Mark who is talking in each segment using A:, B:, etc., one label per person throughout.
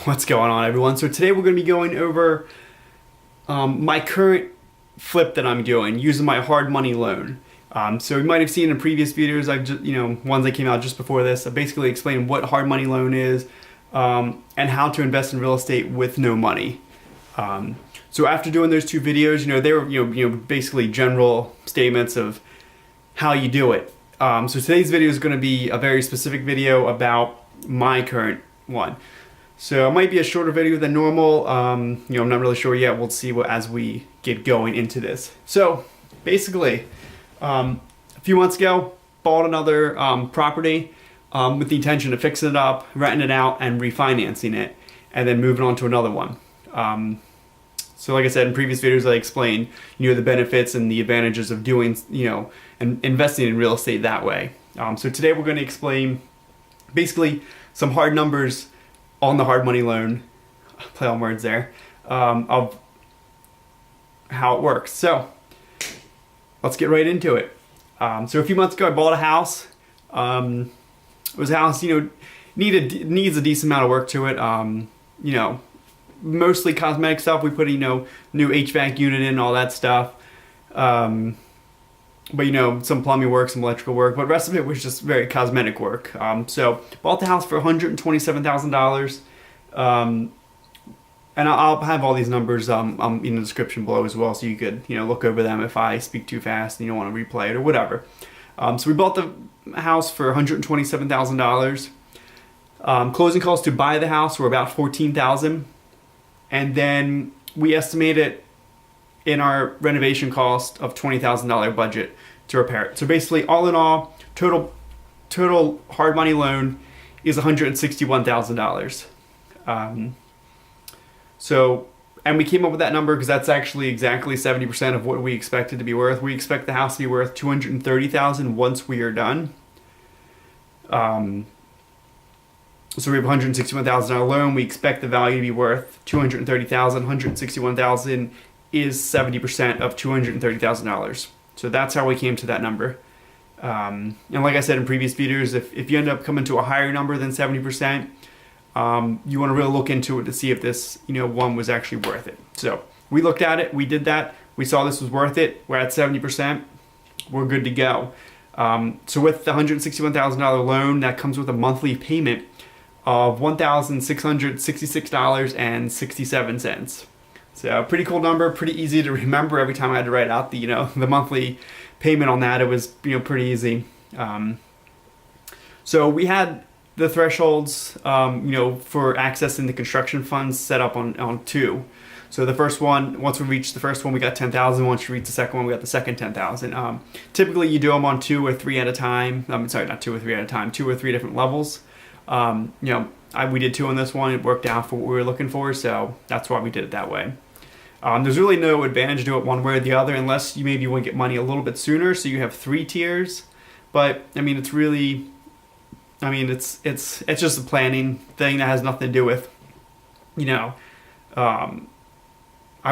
A: What's going on, everyone? So today we're going to be going over my current flip that I'm doing using my hard money loan. So you might have seen in previous videos, I've just, ones that came out just before this, I basically explained what hard money loan is and how to invest in real estate with no money. So after doing those two videos, they were basically general statements of how you do it. So today's video is going to be a very specific video about my current one. So it might be a shorter video than normal. I'm not really sure yet. We'll see as we get going into this. So basically, a few months ago, bought another property with the intention of fixing it up, renting it out, and refinancing it, and then moving on to another one. So like I said in previous videos, I explained the benefits and the advantages of doing and investing in real estate that way. So today we're going to explain basically some hard numbers on the hard money loan, play on words there, of how it works. So let's get right into it. So a few months ago I bought a house. It was a house, needs a decent amount of work to it. Mostly cosmetic stuff. We put new HVAC unit in, all that stuff. But some plumbing work, some electrical work, but the rest of it was just very cosmetic work. So bought the house for $127,000. And I'll have all these numbers in the description below as well, so you could look over them if I speak too fast and you don't want to replay it or whatever. So we bought the house for $127,000. Closing costs to buy the house were about $14,000, and then we estimate it in our renovation cost of $20,000 budget to repair it. So basically, all in all, total hard money loan is $161,000. And we came up with that number because that's actually exactly 70% of what we expect it to be worth. We expect the house to be worth $230,000 once we are done. So we have a $161,000 loan. We expect the value to be worth $230,000. $161,000 is 70% of $230,000. So that's how we came to that number. And like I said in previous videos, if you end up coming to a higher number than 70%, you want to really look into it to see if this one was actually worth it. So we looked at it, we did that, we saw this was worth it, we're at 70%, we're good to go. So with the $161,000 loan, that comes with a monthly payment of $1,666.67. So pretty cool number, pretty easy to remember. Every time I had to write out the the monthly payment on that, it was pretty easy. So we had the thresholds for accessing the construction funds set up on two. So the first one, once we reached the first one, we got $10,000. Once we reached the second one, we got the second $10,000. Typically, you do them on 2 or 3 at a time. Sorry, not 2 or 3 at a time. 2 or 3 different levels. We did 2 on this one. It worked out for what we were looking for, so that's why we did it that way. There's really no advantage to do it one way or the other unless you maybe want to get money a little bit sooner, so you have 3 tiers. But it's really, it's just a planning thing that has nothing to do with, I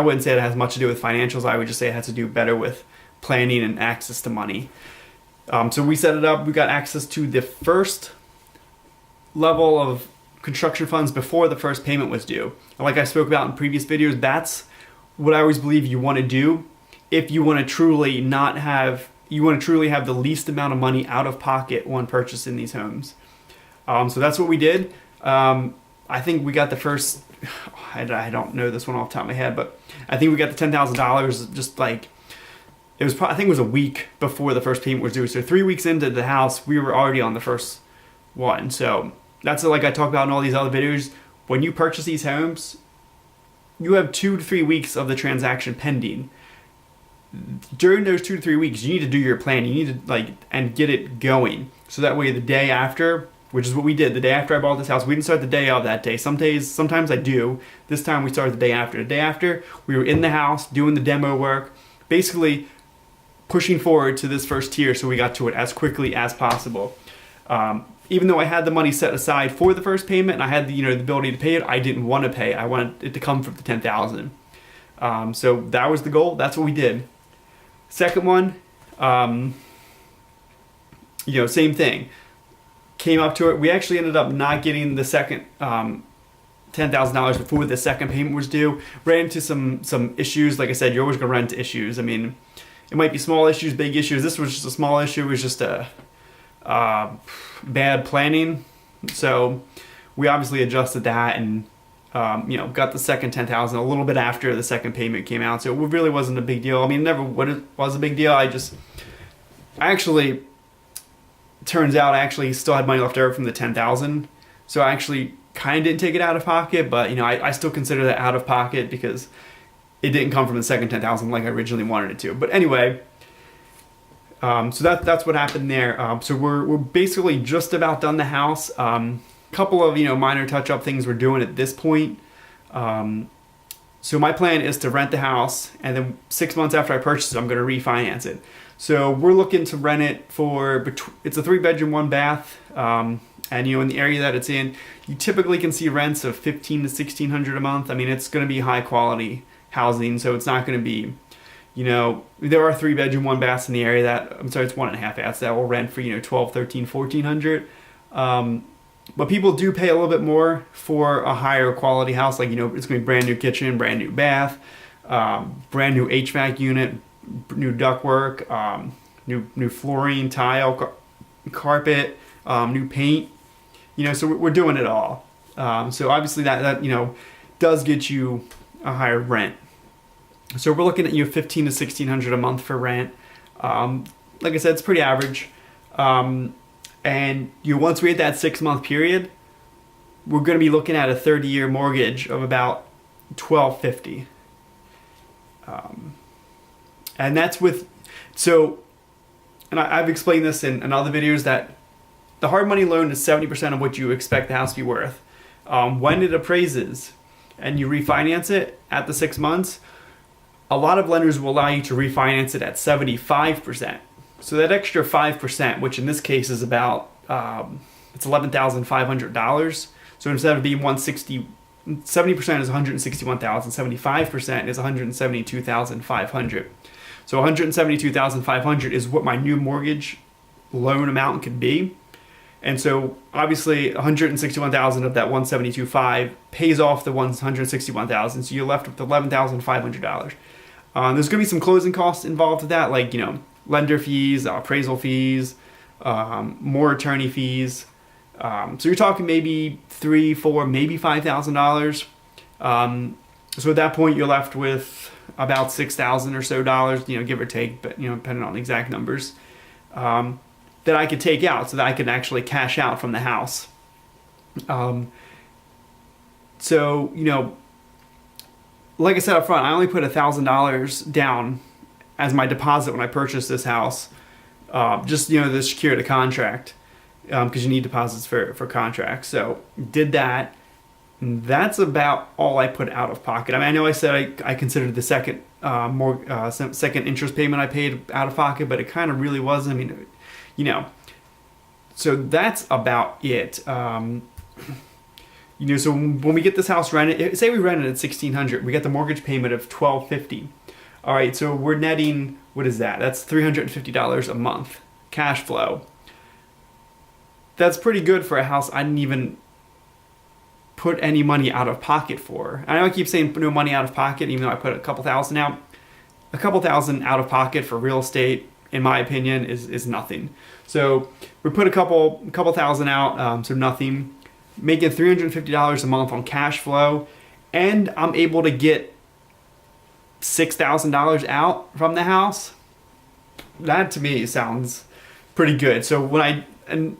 A: wouldn't say it has much to do with financials. I would just say it has to do better with planning and access to money. So we set it up. We got access to the first level of construction funds before the first payment was due. And like I spoke about in previous videos, that's what I always believe you want to do if you want to truly have the least amount of money out of pocket when purchasing these homes. So that's what we did. I think we got the first, I don't know this one off the top of my head, but I think we got the $10,000 just like, I think it was a week before the first payment was due. So 3 weeks into the house, we were already on the first one. So that's like I talked about in all these other videos. When you purchase these homes, you have 2 to 3 weeks of the transaction pending. During those 2 to 3 weeks, you need to do your plan. You need to and get it going. So that way the day after, which is what we did, the day after I bought this house, we didn't start the day of that day. Sometimes I do. This time we started the day after. The day after, we were in the house doing the demo work, basically pushing forward to this first tier so we got to it as quickly as possible. Even though I had the money set aside for the first payment and I had the ability to pay it, I didn't want to pay. I wanted it to come from the $10,000. So that was the goal. That's what we did. Second one, same thing. Came up to it. We actually ended up not getting the second $10,000 before the second payment was due. Ran into some issues. Like I said, you're always gonna run into issues. I mean, it might be small issues, big issues. This was just a small issue. It was just a bad planning. So we obviously adjusted that and got the second $10,000 a little bit after the second payment came out. So it really wasn't a big deal. I mean, it never was a big deal. I actually, turns out I actually still had money left over from the $10,000. So I actually kind of didn't take it out of pocket, but I still consider that out of pocket because it didn't come from the second $10,000 like I originally wanted it to. But anyway, so that's what happened there. So we're basically just about done the house. Couple of minor touch-up things we're doing at this point. So my plan is to rent the house, and then 6 months after I purchase it, I'm going to refinance it. So we're looking to rent it for it's a 3-bedroom, 1 bath. And in the area that it's in, you typically can see rents of $1,500 to $1,600 a month. I mean, it's going to be high quality housing, so it's not going to be, there are 3-bedroom, 1 baths in the area it's 1.5 baths that will rent for $1,200, $1,300, $1,400. But people do pay a little bit more for a higher quality house, like it's going to be brand new kitchen, brand new bath, brand new HVAC unit, new ductwork, new flooring, tile, carpet, new paint. So we're doing it all. So obviously that does get you a higher rent. So we're looking at $1,500 to $1,600 a month for rent. Like I said, it's pretty average. And once we hit that 6-month period, we're going to be looking at a 30-year mortgage of about $1,250. And that's with and I've explained this in other videos that the hard money loan is 70% of what you expect the house to be worth. When it appraises and you refinance it at the 6 months, a lot of lenders will allow you to refinance it at 75%. So that extra 5%, which in this case is about it's $11,500. So instead of being 70% is $161,000, 75% is $172,500. So $172,500 is what my new mortgage loan amount could be. And so obviously $161,000 of that $172,500 pays off the $161,000. So you're left with $11,500. There's going to be some closing costs involved with that, like, lender fees, appraisal fees, more attorney fees. So you're talking maybe $3,000, $4,000, maybe $5,000. So at that point you're left with about $6,000 or so dollars, give or take, but depending on the exact numbers, that I could take out so that I could actually cash out from the house. So like I said up front, I only put $1,000 down as my deposit when I purchased this house, just to secure the contract, because you need deposits for contracts. So did that. And that's about all I put out of pocket. I mean, I know I said I considered the second second interest payment I paid out of pocket, but it kind of really wasn't. I mean, so that's about it. So when we get this house rented, say we rent it at $1,600, we get the mortgage payment of $1,250. All right, so we're netting, what is that? That's $350 a month cash flow. That's pretty good for a house I didn't even put any money out of pocket for. I know I keep saying no money out of pocket, even though I put a couple thousand out. A couple thousand out of pocket for real estate, in my opinion, is nothing. So we put a couple thousand out, so nothing, making $350 a month on cash flow, and I'm able to get $6,000 out from the house. That to me sounds pretty good. So when and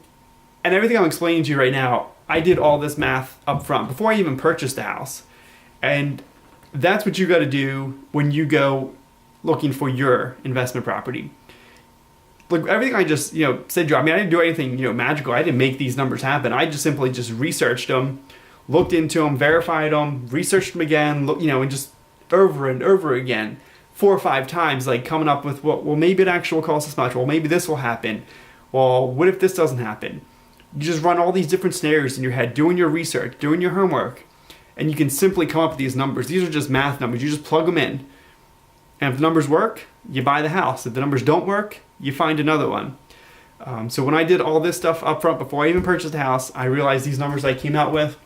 A: everything I'm explaining to you right now, I did all this math up front before I even purchased the house. And that's what you got to do when you go looking for your investment property. Look, everything I just, said, I mean, I didn't do anything, magical. I didn't make these numbers happen. I just simply researched them, looked into them, verified them, researched them again, and just over and over again, 4 or 5 times, like coming up with, well, maybe it actually will cost this much. Well, maybe this will happen. Well, what if this doesn't happen? You just run all these different scenarios in your head, doing your research, doing your homework, and you can simply come up with these numbers. These are just math numbers. You just plug them in. And if the numbers work, you buy the house. If the numbers don't work, you find another one. So when I did all this stuff up front before I even purchased the house, I realized these numbers I came out with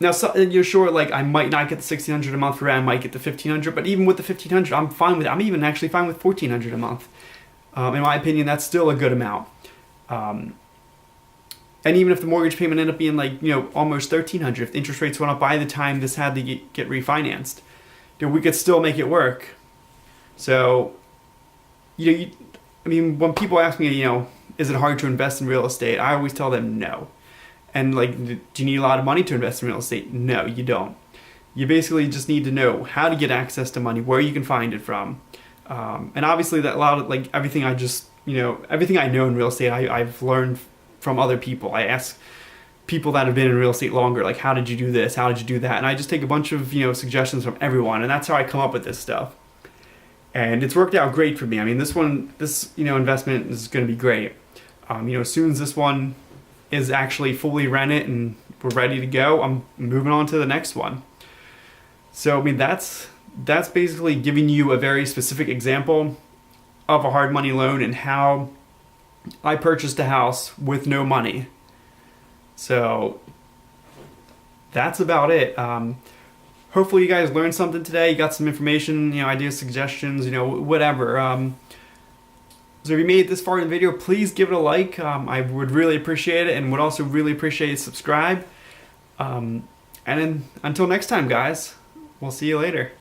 A: Now, so, you're sure, like, I might not get the 1,600 a month for rent, I might get the 1,500, but even with the 1,500, I'm fine with it. I'm even actually fine with 1,400 a month. In my opinion, that's still a good amount. And even if the mortgage payment ended up being like, almost 1,300, if interest rates went up by the time this had to get refinanced, we could still make it work. So, when people ask me, is it hard to invest in real estate? I always tell them no. And like, do you need a lot of money to invest in real estate? No, you don't. You basically just need to know how to get access to money, where you can find it from. And obviously that a lot of like everything everything I know in real estate, I've learned from other people. I ask people that have been in real estate longer, like, how did you do this? How did you do that? And I just take a bunch of, suggestions from everyone. And that's how I come up with this stuff. And it's worked out great for me. I mean, this investment is going to be great. As soon as this one is actually fully rented and we're ready to go, I'm moving on to the next one. So, that's basically giving you a very specific example of a hard money loan and how I purchased a house with no money. So, that's about it. Hopefully you guys learned something today. You got some information, ideas, suggestions, whatever. So if you made it this far in the video, please give it a like. I would really appreciate it, and would also really appreciate it subscribe. And then until next time, guys, we'll see you later.